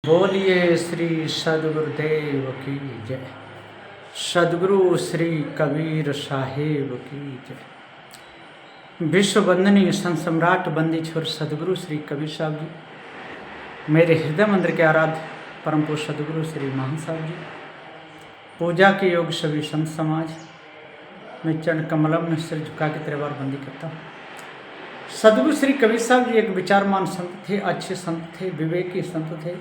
बोलिए श्री सदगुरुदेव की जय। सदगुरु श्री कबीर साहेब की जय। विश्व वंदनीय संत सम्राट बंदी छोर सदगुरु श्री कबीर साहब जी, मेरे हृदय मंदिर के आराध्य परम पूज्य सदगुरु श्री महान साहब जी, पूजा के योग सभी संत समाज, मैं चरण कमलम में सिर झुका के तेरे बार बंदी करता हूँ। सदगुरु श्री कबीर साहब जी एक विचारमान संत थे, अच्छे संत थे, विवेकी संत थे,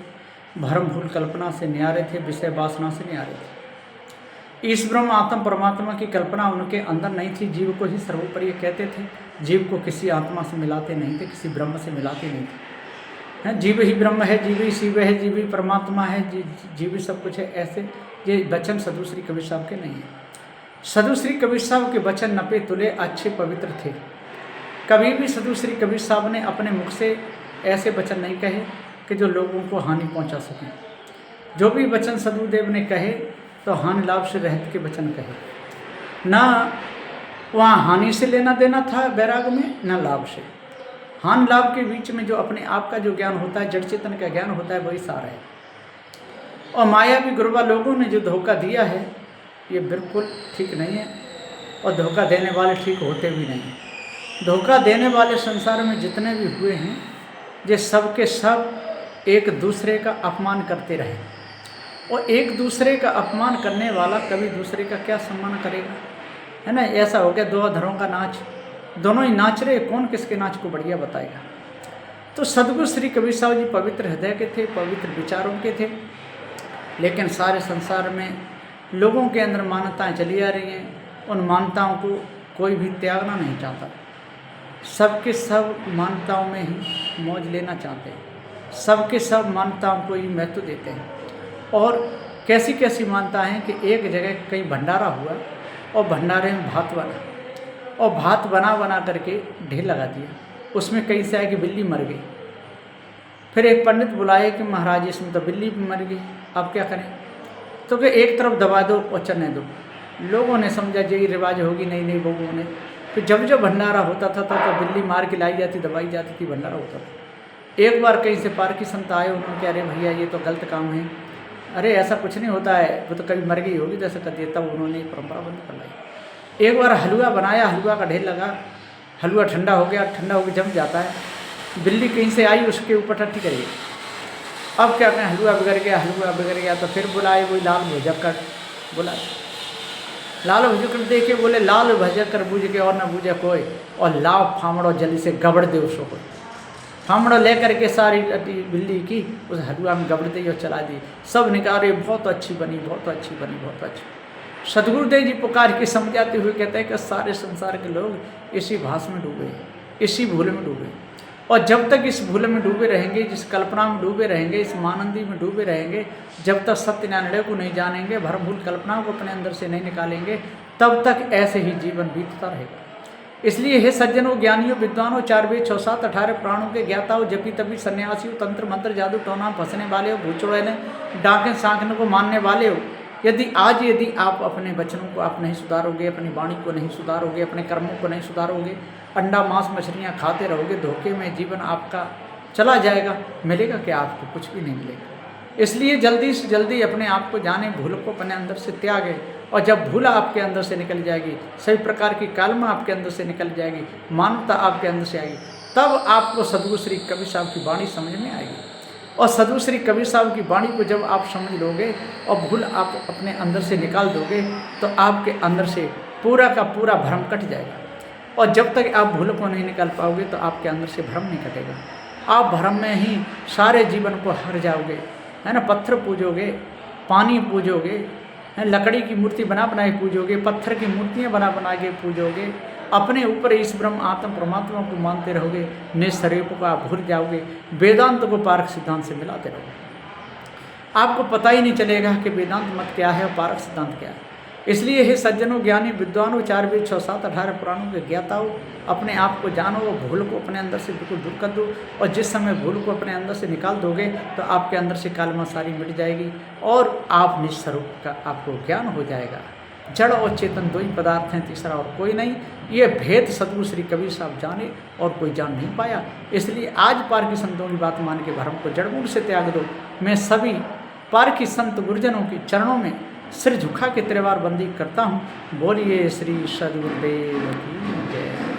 भरम भूल कल्पना से न्यारे थे, विषय वासना से न्यारे थे। इस ब्रह्म आत्म परमात्मा की कल्पना उनके अंदर नहीं थी। जीव को ही सर्वोपरि कहते थे, जीव को किसी आत्मा से मिलाते नहीं थे, किसी ब्रह्म से मिलाते नहीं थे। जीव ही ब्रह्म है, जीव ही शिव है, जीव ही परमात्मा है, जीव ही सब कुछ है। ऐसे ये वचन सदगुरु श्री कबीर साहब के नहीं है। सदगुरु श्री कबीर साहब के वचन नपे तुले अच्छे पवित्र थे। कभी भी सदगुरु श्री कबीर साहब ने अपने मुख से ऐसे वचन नहीं कहे कि जो लोगों को हानि पहुंचा सकें। जो भी वचन सदगुरुदेव ने कहे तो हानि लाभ से रहित के वचन कहे। ना वहाँ हानि से लेना देना था वैराग में, ना लाभ से। हानि लाभ के बीच में जो अपने आप का जो ज्ञान होता है, जड़ चेतन का ज्ञान होता है, वही सार है। और मायावी गुरुवा लोगों ने जो धोखा दिया है, ये बिल्कुल ठीक नहीं है, और धोखा देने वाले ठीक होते भी नहीं हैं। धोखा देने वाले संसार में जितने भी हुए हैं, ये सब के सब एक दूसरे का अपमान करते रहे, और एक दूसरे का अपमान करने वाला कभी दूसरे का क्या सम्मान करेगा, है ना। ऐसा हो गया दो अधरों का नाच, दोनों ही नाच रहे, कौन किसके नाच को बढ़िया बताएगा। तो सदगुरु श्री कबीर साहब जी पवित्र हृदय के थे, पवित्र विचारों के थे, लेकिन सारे संसार में लोगों के अंदर मान्यताएं चली आ रही हैं। उन मान्यताओं को कोई भी त्यागना नहीं चाहता। सबके सब मान्यताओं में ही मौज लेना चाहते हैं, सबके सब मान्यताओं को ही महत्व देते हैं। और कैसी कैसी मान्यता है कि एक जगह कहीं भंडारा हुआ और भंडारे में भात बना, और भात बना बना करके ढेर लगा दिया, उसमें कहीं से आए कि बिल्ली मर गई। फिर एक पंडित बुलाए कि महाराज इसमें तो बिल्ली मर गई, अब क्या करें। तो कि एक तरफ दबा दो और चलने दो। लोगों ने समझा यही रिवाज होगी, नहीं नहीं बहूओं ने। फिर जब जब भंडारा होता था तो बिल्ली मार के लाई जाती, दबाई जाती थी, भंडारा होता था। एक बार कहीं से पारकी संत आए, उन्होंने कहा अरे भैया ये तो गलत काम है। अरे ऐसा कुछ नहीं होता है, वो तो कभी मर गई होगी तो ऐसा कर दिया। तब उन्होंने परंपरा बंद कर लाई। एक बार हलवा बनाया, हलवा का ढेर लगा, हलवा ठंडा हो गया, ठंडा होकर जम जाता है, बिल्ली कहीं से आई, उसके ऊपर टट्टी करी। अब क्या करें, हलवा बिगड़ गया, हलवा बिगड़ गया। तो फिर बुलाए वही लाल भुजक्कर, बुलाए लाल भुजक्कर देखे, बोले लाल भुजक्कर बूझ के और न बूझे कोई, और लाव फामड़ो जल्दी से गबड़ दे उसको कोई। फामड़ो लेकर के सारी बिल्ली की उस हलवा में गबड़ दी और चला दी। सब निकाले, बहुत अच्छी बनी, बहुत अच्छी बनी, बहुत अच्छी। सदगुरुदेव जी पुकार के समझाते हुए कहते हैं कि सारे संसार के लोग इसी भास में डूबे, इसी भूल में डूबे। और जब तक इस भूल में डूबे रहेंगे, जिस कल्पना में डूबे रहेंगे, इस मानंदी में डूबे रहेंगे, जब तक सत्य निर्णय को नहीं जानेंगे, भरम भूल कल्पनाओं को अपने अंदर से नहीं निकालेंगे, तब तक ऐसे ही जीवन बीतता रहेगा। इसलिए हे सज्जनों, ज्ञानियों, विद्वानों, 4 वेद 6 7 18 प्राणों के ज्ञाताओं, जपी तपी सन्यासियों, तंत्र मंत्र जादू टोना फंसने वाले हो, भूचोड़े डाके सांखने को मानने वाले हो, यदि आप अपने वचनों को आप नहीं सुधारोगे, अपनी वाणी को नहीं सुधारोगे, अपने कर्मों को नहीं सुधारोगे, अंडा मांस मछलियाँ खाते रहोगे, धोखे में जीवन आपका चला जाएगा। मिलेगा क्या? आपको कुछ भी नहीं मिलेगा। इसलिए जल्दी से जल्दी अपने आप को जाने, भूल को अपने अंदर से त्यागे। और जब भूल आपके अंदर से निकल जाएगी, सभी प्रकार की कालमा आपके अंदर से निकल जाएगी, मानवता आपके अंदर से आएगी, तब आपको सदगुरु श्री कबीर साहब की वाणी समझ में आएगी। और सदगुरु श्री कबीर साहब की वाणी को जब आप समझ लोगे और भूल आप अपने अंदर से निकाल दोगे, तो आपके अंदर से पूरा का पूरा भ्रम कट जाएगा। और जब तक आप भूल को नहीं निकाल पाओगे, तो आपके अंदर से भ्रम नहीं कटेगा। आप भ्रम में ही सारे जीवन को हार जाओगे, है ना। पत्थर पूजोगे, पानी पूजोगे, लकड़ी की मूर्ति बना बना के पूजोगे, पत्थर की मूर्तियाँ बना बना के पूजोगे, अपने ऊपर इस ब्रह्म आत्म परमात्मा को मानते रहोगे, निस्सर्ग को आप भूल जाओगे, वेदांत को पारक सिद्धांत से मिलाते रहोगे। आपको पता ही नहीं चलेगा कि वेदांत मत क्या है और पारक सिद्धांत क्या है। इसलिए हे सज्जनों, ज्ञानी, विद्वानों, 4 वेद 6 7 18 पुराणों के ज्ञाताओं, अपने आप को जानो और भूल को अपने अंदर से बिल्कुल दूर कर दो। और जिस समय भूल को अपने अंदर से निकाल दोगे, तो आपके अंदर से कालमा सारी मिट जाएगी और आप निस्वरूप का आपको ज्ञान हो जाएगा। जड़ और चेतन दो ही पदार्थ हैं, तीसरा और कोई नहीं। ये भेद सदगुरु श्री कबीर साहब जाने और कोई जान नहीं पाया। इसलिए आज पार की संतों की बात मान के भ्रम को जड़मूल से त्याग दो। मैं सभी पार की संत गुरुजनों के चरणों में सिर झुका के त्रिवार बंदी करता हूँ। बोलिए श्री सदगुरुदेव की जय।